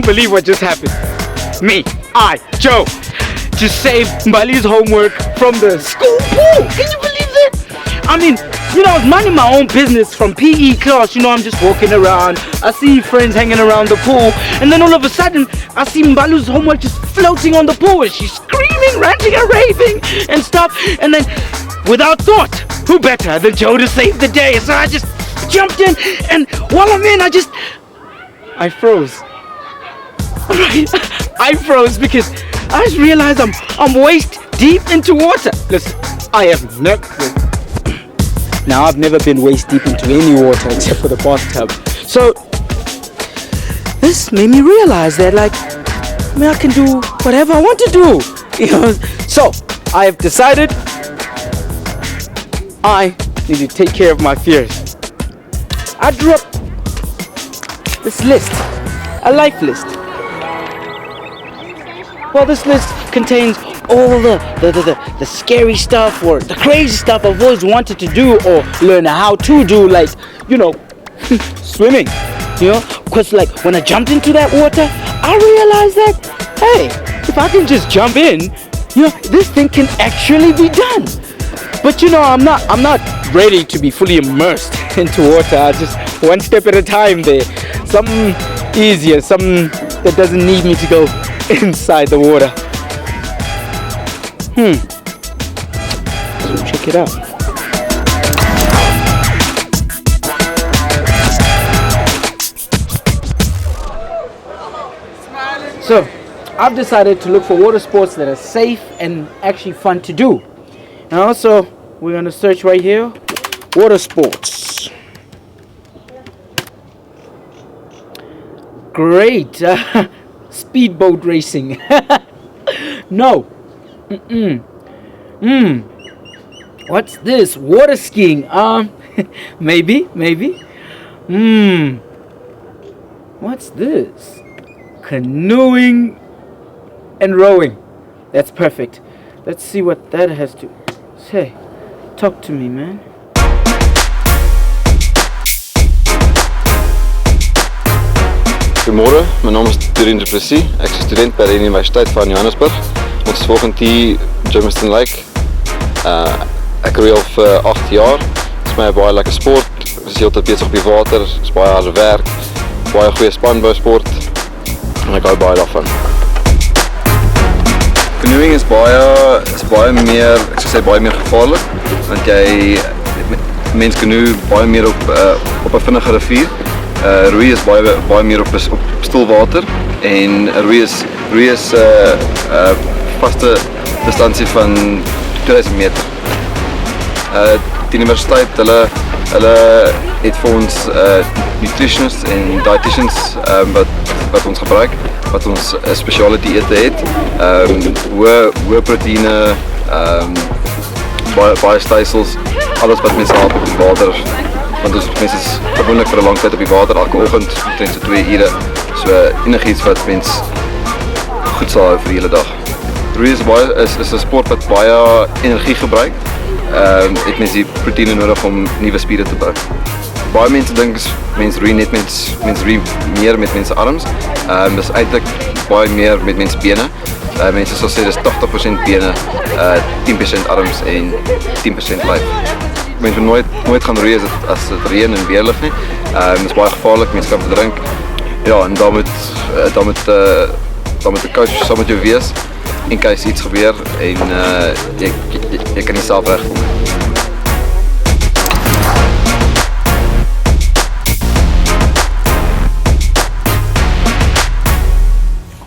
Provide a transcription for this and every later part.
don't believe what just happened. Me, Joe, just saved Mbali's homework from the school pool. Can you believe that? I mean, I was minding my own business from PE class. I'm just walking around. I see friends hanging around the pool. And then all of a sudden, I see Mbali's homework just floating on the pool. And she's screaming, ranting and raving and stuff. And then, without thought, who better than Joe to save the day? So I just jumped in. And while I'm in, I froze. Right? I froze because I just realized I'm waist deep into water. Listen, I've never been waist deep into any water except for the bathtub. So this made me realize that I can do whatever I want to do. So I have decided I need to take care of my fears. I drew up this list, a life list. Well, this list contains all the scary stuff or the crazy stuff I've always wanted to do or learn how to do, like, swimming. Because when I jumped into that water, I realized that, hey, if I can just jump in, this thing can actually be done. But I'm not ready to be fully immersed into water. I just one step at a time there. Something easier, something that doesn't need me to go inside the water. So check it out. So I've decided to look for water sports that are safe and actually fun to do. And also we're going to search right here, water sports. Great. Speedboat racing. No. What's this? Water skiing. Maybe. What's this? Canoeing and rowing. That's perfect. Let's see what that has to say. Talk to me, man. Goeiemôre, my naam is Dorien Du Plessis. Ek is 'n student by die Universiteit van Johannesburg. Ons is volgend hier Germiston Lake. Ek roei al vir 8 jaar. Dit is my baie lekker sport. Ek is heeltyd besig op die water. Dit is baie harde werk. Baie goeie spanbou sport. En ek hou baie daarvan. Canoeing is baie meer, ek sou sê baie meer gevaarlik, want mens canoe baie meer op 'n vinnige rivier. Roei is baie meer op stil water en roei is vaste distansie van 2000 meter. Die universiteit hulle het vir ons nutritionists en dietitians wat ons gebruik, wat ons spesiale dieete het, hoë proteïene, baie stysels, alles wat mense help op die water. Want mense is gewoonlik vir 'n lang tyd op die water, elke oggend omtrent so 2 ure. So enigiets wat mens goed sal hou vir die hele dag. Roei is 'n sport wat baie energie gebruik. Het mens die proteïene nodig om nuwe spiere te bou. Baie mense dink mens roei roei meer met mense arms. Dis eintlik baie meer met mense bene. Mense sal sê dis 80% bene, 10% arms en 10% lyf. Mense nooit gaan roei as dit reën en weerlig nie. Dit is baie gevaarlik, mense kan verdrink. Ja, en dan moet 'n coach saam met jou wees in case iets gebeur en jy kan nie self regkom.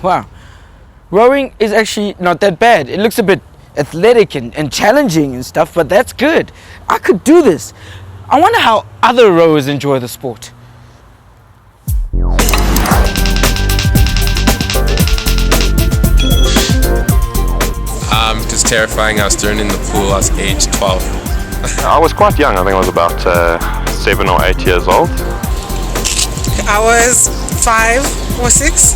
Wow. Rowing is actually not that bad. It looks a bit athletic and challenging and stuff, but that's good. I could do this. I wonder how other rowers enjoy the sport. It was terrifying. I was thrown in the pool. I was age 12. I was quite young. I think I was about 7 or 8 years old. I was 5 or 6.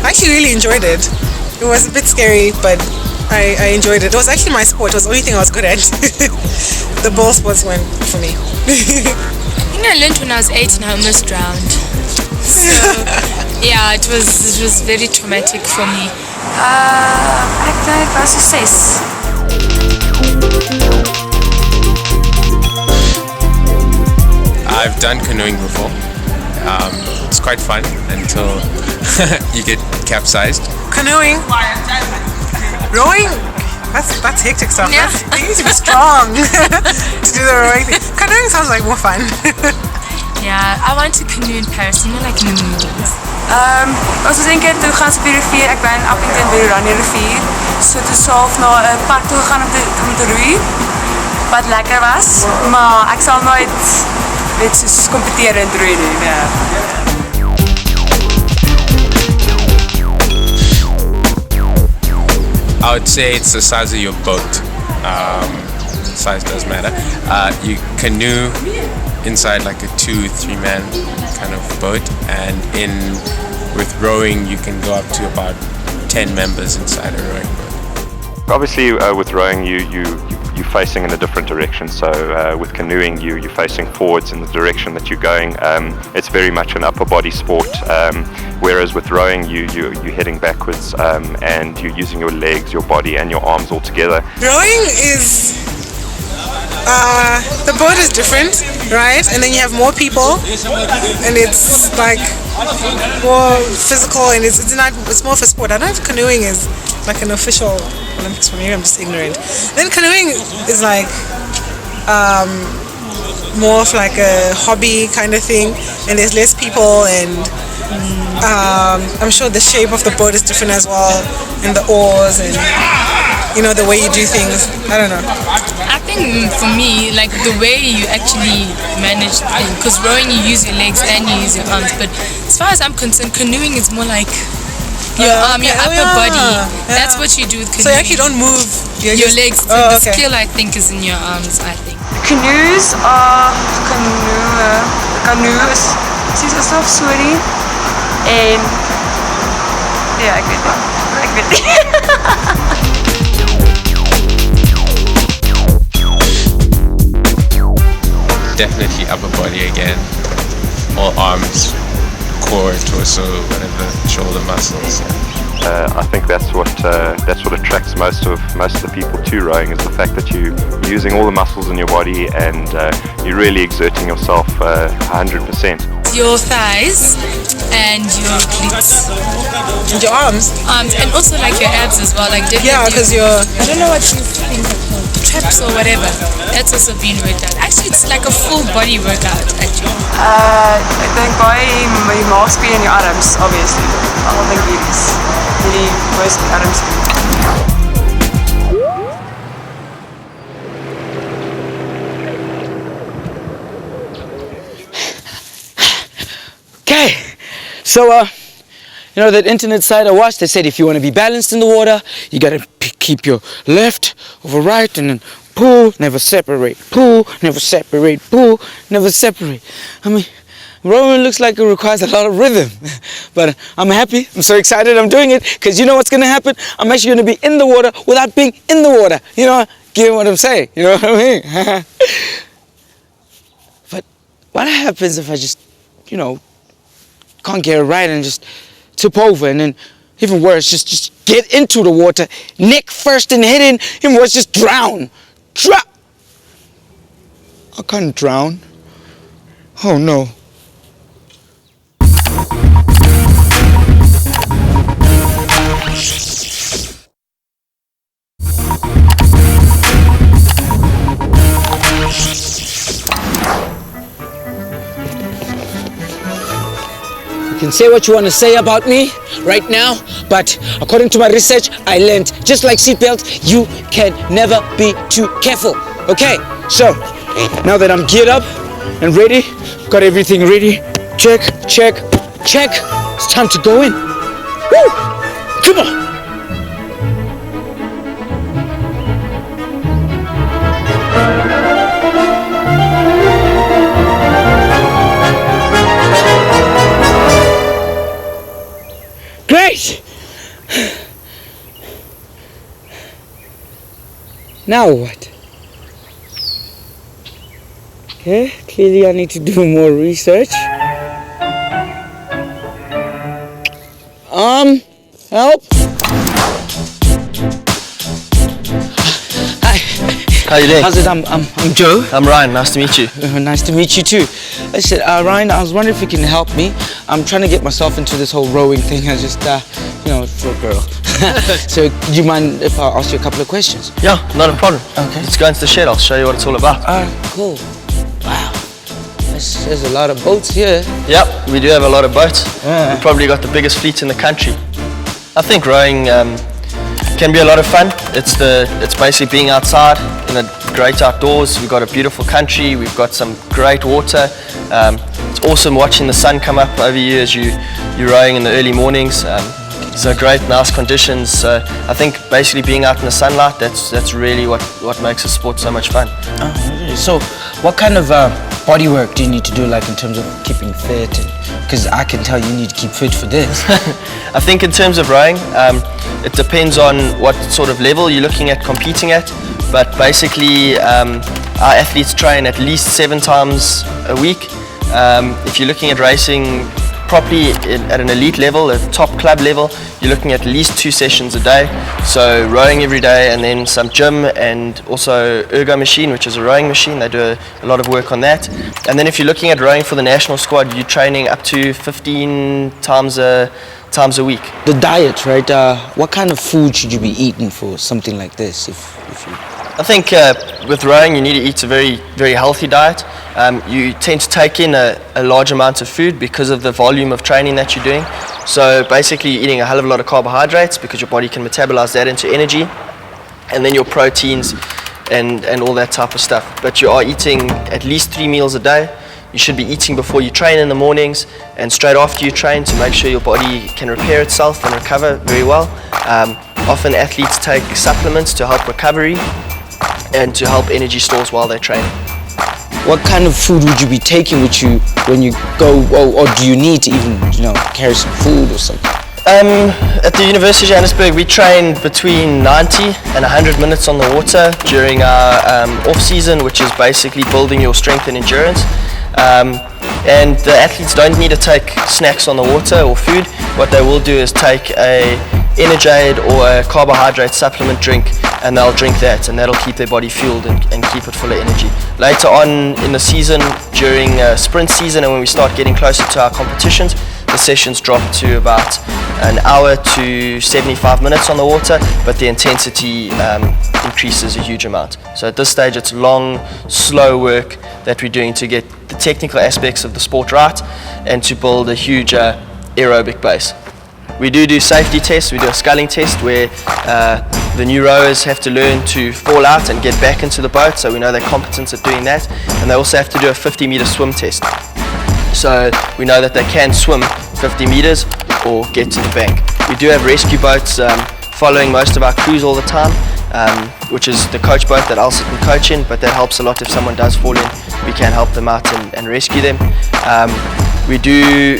I actually really enjoyed it. It was a bit scary, but I enjoyed it. It was actually my sport. It was the only thing I was good at. The ball sports weren't for me. I think I learned when I was 8 and I almost drowned. So Yeah, it was very traumatic for me. Ek dink dit was 'n 6. I've done canoeing before. It's quite fun until you get capsized. Canoeing, rowing. That's hectic stuff. Yeah. You need to be strong to do the rowing thing. Canoeing sounds like more fun. Yeah, I want to canoe in Paris, like in the movies. Ons was een keer toe gaan op die rivier. Ek ben in Appington by die Oranje rivier. So toe self na 'n park toe gegaan om te roei. Wat lekker was, maar ek sal nooit net soos kompeteer in roei doen. Ja. I would say it's the size of your boat. Size does matter. You canoe inside like a 2-3 man kind of boat, and with rowing you can go up to about 10 members inside a rowing boat. Obviously, with rowing, you're facing in a different direction. So with canoeing, you're facing forwards in the direction that you're going. It's very much an upper body sport, whereas with rowing, you're heading backwards, and you're using your legs, your body, and your arms all together. Rowing is the boat is different, right? And then you have more people, and it's like more physical, and it's more for sport. I don't know if canoeing is like an official Olympics for me. I'm just ignorant. Then canoeing is like more of like a hobby kind of thing, and there's less people, and I'm sure the shape of the boat is different as well, and the oars, and the way you do things. I don't know. I think for me, like the way you actually manage the thing, because rowing you use your legs and you use your arms, but as far as I'm concerned, canoeing is more like your upper body. Yeah. That's what you do with canoeing. So you actually don't move your legs. Oh, the okay. skill, I think, is in your arms, I think. Canoes canoe is soos asof sorry en ja, ek weet nie. Definitely upper body again. All arms, core, torso, whatever, shoulder muscles. I think that's what attracts most of the people to rowing, is the fact that you're using all the muscles in your body, and you're really exerting yourself 100%. Your thighs and your glutes. And your arms. And also like your abs as well. Like Yeah, because you're. I don't know what you think are called. Traps or whatever. That's also being worked out. Actually, it's like a full body workout, actually. Ek dink baie my maagspiere in jou arms, obviously. Al dink hierdie most arms. Okay, so that internet site I watched, they said if you want to be balanced in the water, you gotta keep your left over right, and then pull, never separate, pull, never separate, pull, never separate. I mean, rowing looks like it requires a lot of rhythm, but I'm happy, I'm so excited I'm doing it, because you know what's gonna happen? I'm actually gonna be in the water without being in the water, get what I'm saying, you know what I mean? But what happens if I just, can't get it right and just tip over, and then even worse, just get into the water, neck first and head in, even worse, just drown. I can't drown. Oh no. You can say what you want to say about me right now, but according to my research, I learned, just like seatbelts, you can never be too careful. Okay, so now that I'm geared up and ready, got everything ready, check, it's time to go in. Woo! Come on! Great! Now what? Okay, clearly I need to do more research. Help. Hi. How you doing? How's it? I'm Joe. I'm Ryan. Nice to meet you. Nice to meet you too. Listen, Ryan, I was wondering if you can help me. I'm trying to get myself into this whole rowing thing. I just, for a girl. So, do you mind if I ask you a couple of questions? Yeah, not a problem. Okay. Let's go into the shed. I'll show you what it's all about. Cool. Wow. There's a lot of boats here. Yep, we do have a lot of boats. Yeah. We've probably got the biggest fleet in the country. I think rowing can be a lot of fun. It's basically being outside in the great outdoors. We've got a beautiful country. We've got some great water. It's awesome watching the sun come up over you as you're rowing in the early mornings. So great, nice conditions. So I think basically being out in the sunlight, that's really what makes the sport so much fun. Oh, so what kind of body work do you need to do, like in terms of keeping fit? Because I can tell you need to keep fit for this. I think in terms of rowing, it depends on what sort of level you're looking at competing at. But basically, our athletes train at least 7 times a week. If you're looking at racing properly at an elite level, a top club level, you're looking at least 2 sessions a day. So rowing every day, and then some gym, and also ergo machine, which is a rowing machine. They do a lot of work on that. And then if you're looking at rowing for the national squad, you're training up to 15 times a week. The diet, right? What kind of food should you be eating for something like this? If you... I think with rowing you need to eat a very, very healthy diet. You tend to take in a large amount of food because of the volume of training that you're doing. So basically you're eating a hell of a lot of carbohydrates because your body can metabolize that into energy, and then your proteins and all that type of stuff. But you are eating at least 3 meals a day. You should be eating before you train in the mornings and straight after you train to make sure your body can repair itself and recover very well. Often athletes take supplements to help recovery and to help energy stores while they're training. What kind of food would you be taking with you when you go, or do you need to even, carry some food or something? At the University of Johannesburg, we train between 90 and 100 minutes on the water during our off-season, which is basically building your strength and endurance. And the athletes don't need to take snacks on the water or food. What they will do is take a Energade or a carbohydrate supplement drink, and they'll drink that, and that'll keep their body fueled and keep it full of energy. Later on in the season, during sprint season, and when we start getting closer to our competitions, the sessions drop to about an hour to 75 minutes on the water, but the intensity increases a huge amount. So at this stage it's long, slow work that we're doing to get the technical aspects of the sport right and to build a huge aerobic base. We do safety tests. We do a sculling test where the new rowers have to learn to fall out and get back into the boat, so we know they're competent at doing that. And they also have to do a 50-meter swim test. So we know that they can swim 50 meters or get to the bank. We do have rescue boats following most of our crews all the time, which is the coach boat that I'll sit and coach in, but that helps a lot if someone does fall in. We can help them out and rescue them. We do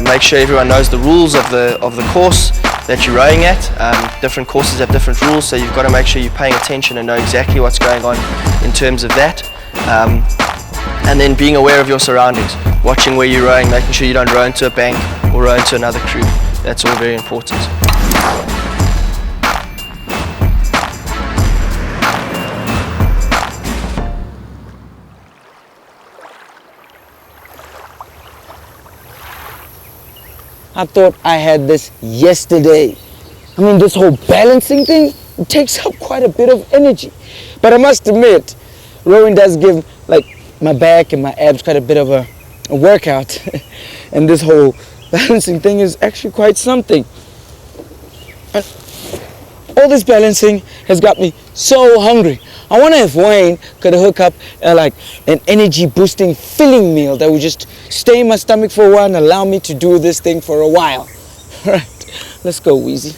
make sure everyone knows the rules of the course that you're rowing at. Different courses have different rules, so you've got to make sure you're paying attention and know exactly what's going on in terms of that. And then being aware of your surroundings, watching where you're rowing, making sure you don't row into a bank or row into another crew. That's all very important. I thought I had this yesterday. I mean, this whole balancing thing, it takes up quite a bit of energy. But I must admit, rowing does give my back and my abs quite a bit of a workout. And this whole balancing thing is actually quite something. And all this balancing has got me so hungry. I wonder if Wayne could hook up an energy boosting filling meal that would just stay in my stomach for a while and allow me to do this thing for a while. All right, let's go, Wheezy.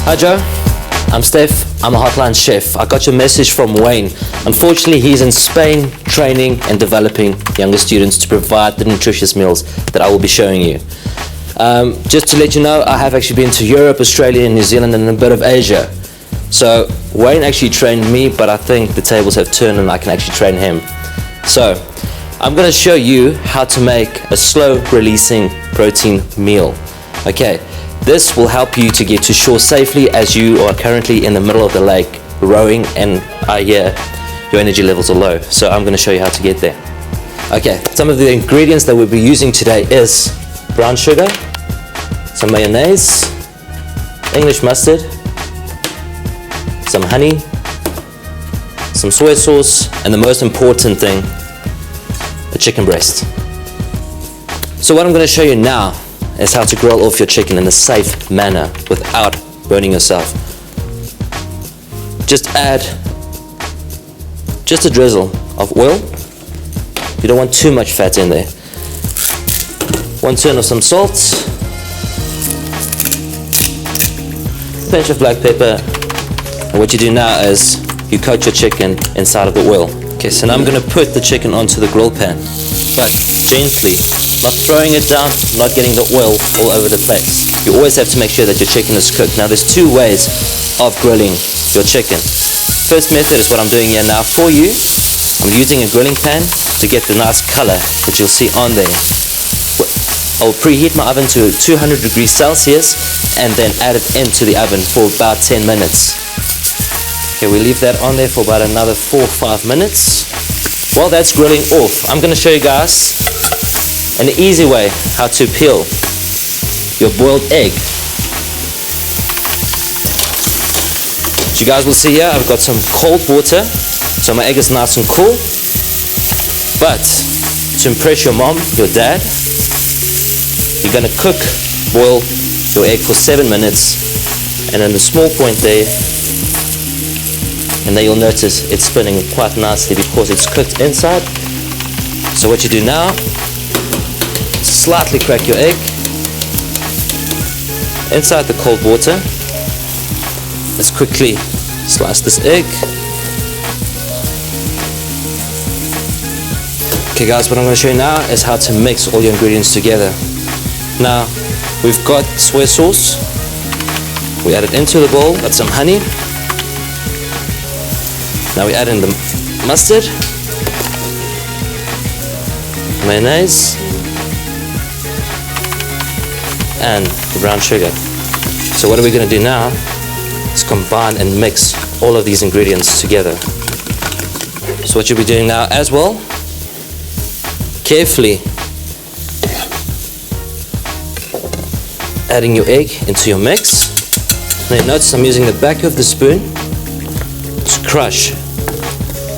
Hi Joe, I'm Steph, I'm a hotline chef. I got your message from Wayne. Unfortunately, he's in Spain training and developing younger students to provide the nutritious meals that I will be showing you. Just to let you know, I have actually been to Europe, Australia, New Zealand and a bit of Asia. So Wayne actually trained me, but I think the tables have turned and I can actually train him. So I'm going to show you how to make a slow releasing protein meal. Okay. This will help you to get to shore safely as you are currently in the middle of the lake rowing and I hear your energy levels are low. So I'm going to show you how to get there. Okay, some of the ingredients that we'll be using today is brown sugar, some mayonnaise, English mustard, some honey, some soy sauce, and the most important thing, a chicken breast. So what I'm going to show you now is how to grill off your chicken in a safe manner without burning yourself. Just add just a drizzle of oil. You don't want too much fat in there. 1 teaspoon of some salt, pinch of black pepper, and what you do now is you coat your chicken inside of the oil. Okay, so now I'm going to put the chicken onto the grill pan, but gently, not throwing it down, not getting the oil all over the place. You always have to make sure that your chicken is cooked. Now there's 2 ways of grilling your chicken. First method is what I'm doing here now for you. I'm using a grilling pan to get the nice color that you'll see on there. I'll preheat my oven to 200 degrees Celsius and then add it into the oven for about 10 minutes. Okay, we leave that on there for about another 4 or 5 minutes. While that's grilling off, I'm going to show you guys an easy way how to peel your boiled egg. As you guys will see here, I've got some cold water, so my egg is nice and cool. But to impress your mom, your dad, you're going to boil your egg for 7 minutes, and in the small point there, and then you'll notice it's spinning quite nicely because it's cooked inside. So what you do now, slightly crack your egg inside the cold water. Let's quickly slice this egg. Okay guys, what I'm going to show you now is how to mix all your ingredients together. Now, we've got soy sauce. We add it into the bowl, got some honey. Now we add in the mustard, mayonnaise, and the brown sugar. So what are we going to do now is combine and mix all of these ingredients together. So what you'll be doing now as well, carefully adding your egg into your mix. Now notice I'm using the back of the spoon to crush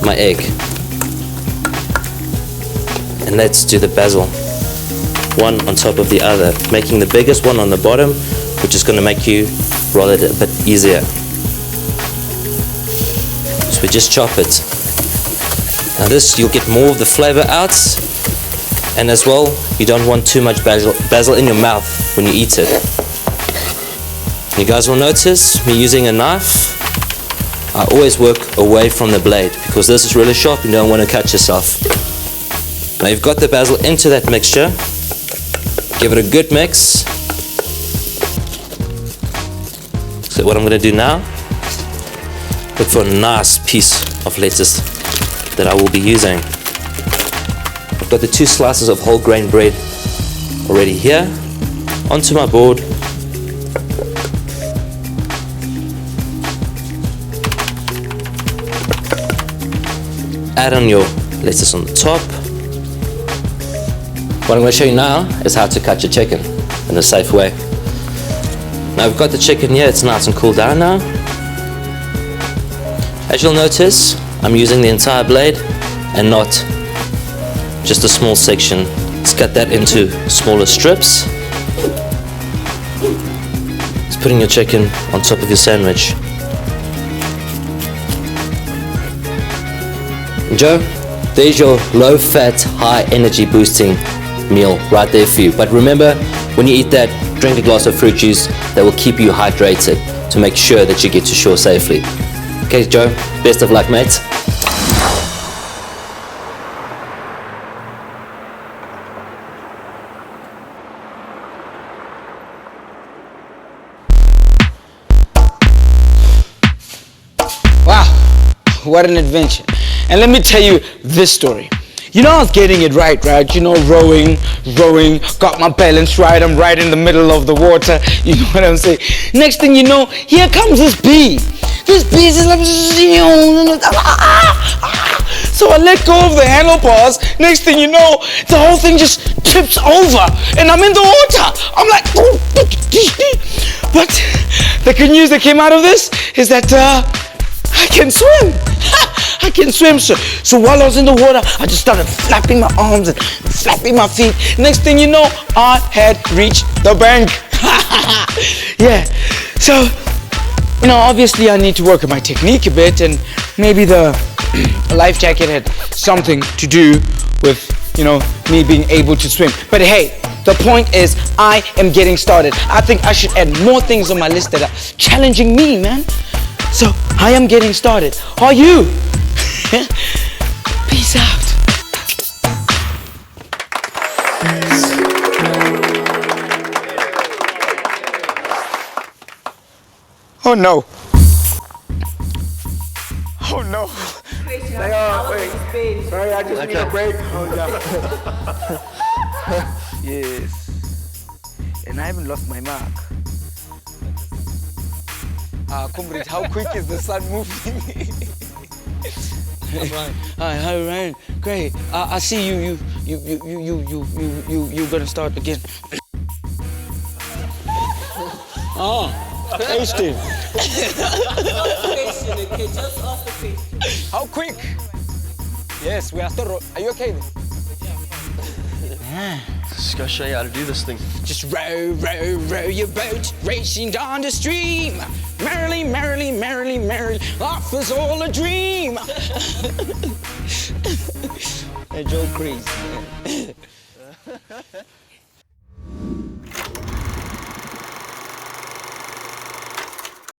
my egg. And let's do the basil, one on top of the other, making the biggest one on the bottom, which is going to make you roll it a bit easier. So we just chop it. Now this, you'll get more of the flavor out, and as well, you don't want too much basil in your mouth when you eat it. You guys will notice me using a knife. I always work away from the blade because this is really sharp, you don't want to cut yourself. Now you've got the basil into that mixture. Give it a good mix. So what I'm going to do now, look for a nice piece of lettuce that I will be using. I've got the 2 slices of whole grain bread already here onto my board. Add on your lettuce on the top. What I'm going to show you now is how to cut your chicken in a safe way. Now I've got the chicken here, it's nice and cooled down now. As you'll notice, I'm using the entire blade and not just a small section. Let's cut that into smaller strips. It's putting your chicken on top of your sandwich. Joe, there's your low-fat, high-energy boosting meal right there for you. But remember, when you eat that, drink a glass of fruit juice that will keep you hydrated. to make sure that you get to shore safely. Okay, Joe, best of luck, mate. Wow, what an adventure. And let me tell you this story. You know, I was getting it right? You know, rowing, got my balance right. I'm right in the middle of the water. You know what I'm saying? Next thing you know, here comes this bee. This bee is like, so I let go of the handlebars. Next thing you know, the whole thing just tips over and I'm in the water. I'm like, but the good news that came out of this is that I can swim. I can swim. So while I was in the water, I just started flapping my arms and flapping my feet. Next thing you know, I had reached the bank. Yeah. So, you know, obviously I need to work on my technique a bit, and maybe the life jacket had something to do with, you know, me being able to swim. But hey, the point is I am getting started. I think I should add more things on my list that are challenging me, man. So I am getting started. Are you? Peace out. Oh no. Oh no. Wait, sorry, I just need a break. Oh, yeah. Yes. And I haven't lost my mark. Comrade, how quick is the sun moving? Hi, Ryan. Great. I see you gonna start again. Tasty. How quick? Yes, we are still. Are you okay then? Just gotta show you how to do this thing. Just row, row, row your boat, racing down the stream. Merrily, merrily, merrily, merrily, life was all a dream. Hey, Joe crazy.